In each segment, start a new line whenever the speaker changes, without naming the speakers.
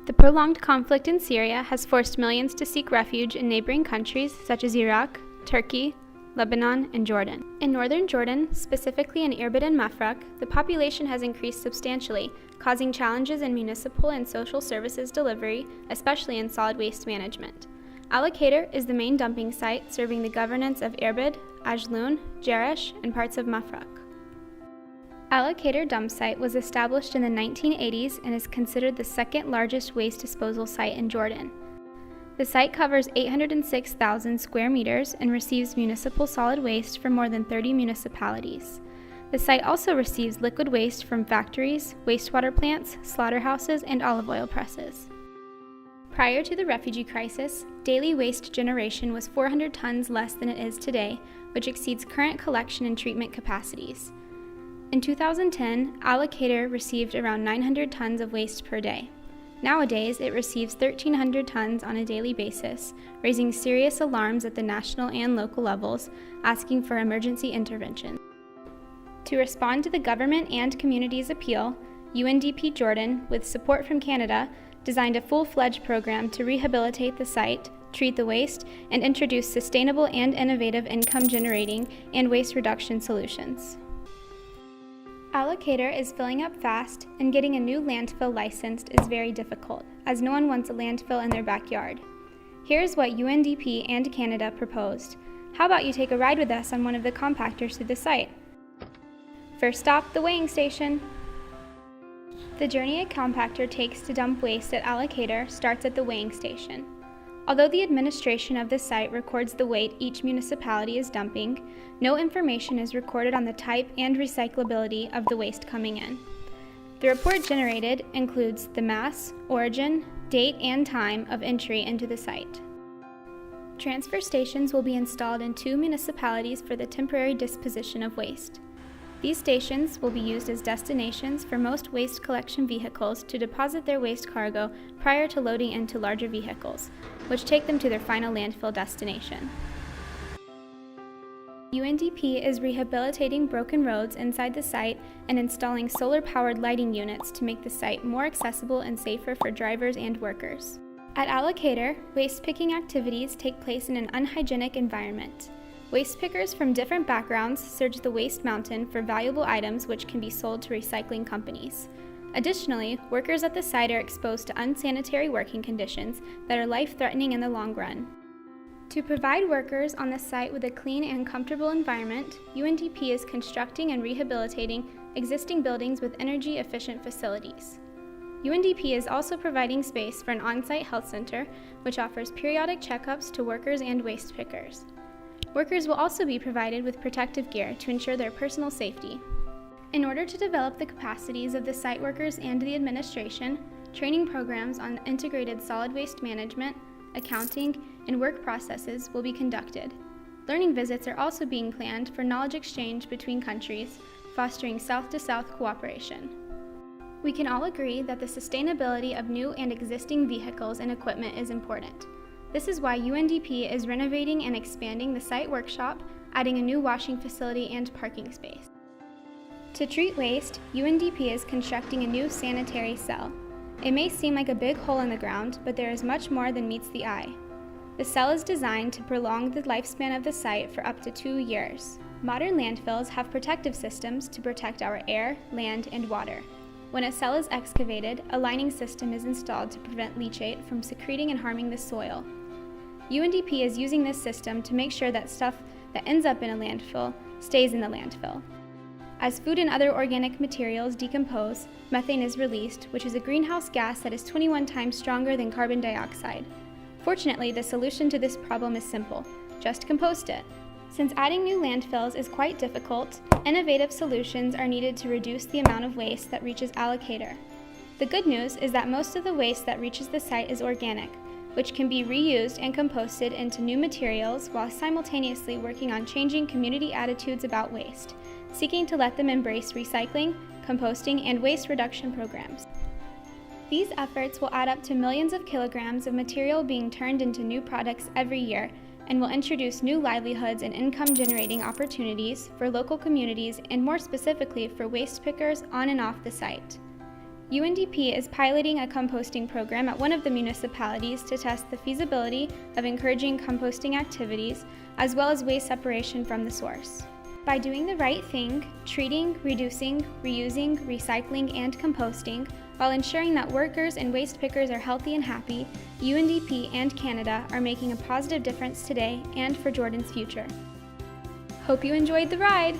The prolonged conflict in Syria has forced millions to seek refuge in neighboring countries such as Iraq, Turkey, Lebanon, and Jordan. In northern Jordan, specifically in Irbid and Mafraq, the population has increased substantially, causing challenges in municipal and social services delivery, especially in solid waste management. Akedir is the main dumping site serving the governorates of Irbid, Ajloun, Jerash, and parts of Mafraq. Akedir dump site was established in the 1980s and is considered the second largest waste disposal site in Jordan. The site covers 806,000 square meters and receives municipal solid waste from more than 30 municipalities. The site also receives liquid waste from factories, wastewater plants, slaughterhouses, and olive oil presses. Prior to the refugee crisis, daily waste generation was 400 tons less than it is today, which exceeds current collection and treatment capacities. In 2010, Akedir received around 900 tons of waste per day. Nowadays, it receives 1,300 tons on a daily basis, raising serious alarms at the national and local levels, asking for emergency intervention. To respond to the government and community's appeal, UNDP Jordan, with support from Canada, designed a full-fledged program to rehabilitate the site, treat the waste, and introduce sustainable and innovative income-generating and waste reduction solutions. Akedir is filling up fast, and getting a new landfill licensed is very difficult, as no one wants a landfill in their backyard. Here's what UNDP and Canada proposed. How about you take a ride with us on one of the compactors through the site? First stop, the weighing station. The journey a compactor takes to dump waste at Akedir starts at the weighing station. Although the administration of the site records the weight each municipality is dumping, no information is recorded on the type and recyclability of the waste coming in. The report generated includes the mass, origin, date, and time of entry into the site. Transfer stations will be installed in 2 municipalities for the temporary disposition of waste. These stations will be used as destinations for most waste collection vehicles to deposit their waste cargo prior to loading into larger vehicles, which take them to their final landfill destination. UNDP is rehabilitating broken roads inside the site and installing solar-powered lighting units to make the site more accessible and safer for drivers and workers. At Akedir, waste picking activities take place in an unhygienic environment. Waste pickers from different backgrounds search the waste mountain for valuable items which can be sold to recycling companies. Additionally, workers at the site are exposed to unsanitary working conditions that are life-threatening in the long run. To provide workers on the site with a clean and comfortable environment, UNDP is constructing and rehabilitating existing buildings with energy-efficient facilities. UNDP is also providing space for an on-site health center, which offers periodic checkups to workers and waste pickers. Workers will also be provided with protective gear to ensure their personal safety. In order to develop the capacities of the site workers and the administration, training programs on integrated solid waste management, accounting, and work processes will be conducted. Learning visits are also being planned for knowledge exchange between countries, fostering South-to-South cooperation. We can all agree that the sustainability of new and existing vehicles and equipment is important. This is why UNDP is renovating and expanding the site workshop, adding a new washing facility and parking space. To treat waste, UNDP is constructing a new sanitary cell. It may seem like a big hole in the ground, but there is much more than meets the eye. The cell is designed to prolong the lifespan of the site for up to 2 years. Modern landfills have protective systems to protect our air, land, and water. When a cell is excavated, a lining system is installed to prevent leachate from secreting and harming the soil. UNDP is using this system to make sure that stuff that ends up in a landfill stays in the landfill. As food and other organic materials decompose, methane is released, which is a greenhouse gas that is 21 times stronger than carbon dioxide. Fortunately, the solution to this problem is simple: just compost it. Since adding new landfills is quite difficult, innovative solutions are needed to reduce the amount of waste that reaches Akedir. The good news is that most of the waste that reaches the site is organic, which can be reused and composted into new materials while simultaneously working on changing community attitudes about waste, seeking to let them embrace recycling, composting, and waste reduction programs. These efforts will add up to millions of kilograms of material being turned into new products every year, and will introduce new livelihoods and income-generating opportunities for local communities and more specifically for waste pickers on and off the site. UNDP is piloting a composting program at one of the municipalities to test the feasibility of encouraging composting activities, as well as waste separation from the source. By doing the right thing, treating, reducing, reusing, recycling, and composting, while ensuring that workers and waste pickers are healthy and happy, UNDP and Canada are making a positive difference today and for Jordan's future. Hope you enjoyed the ride!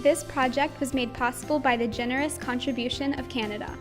This project was made possible by the generous contribution of Canada.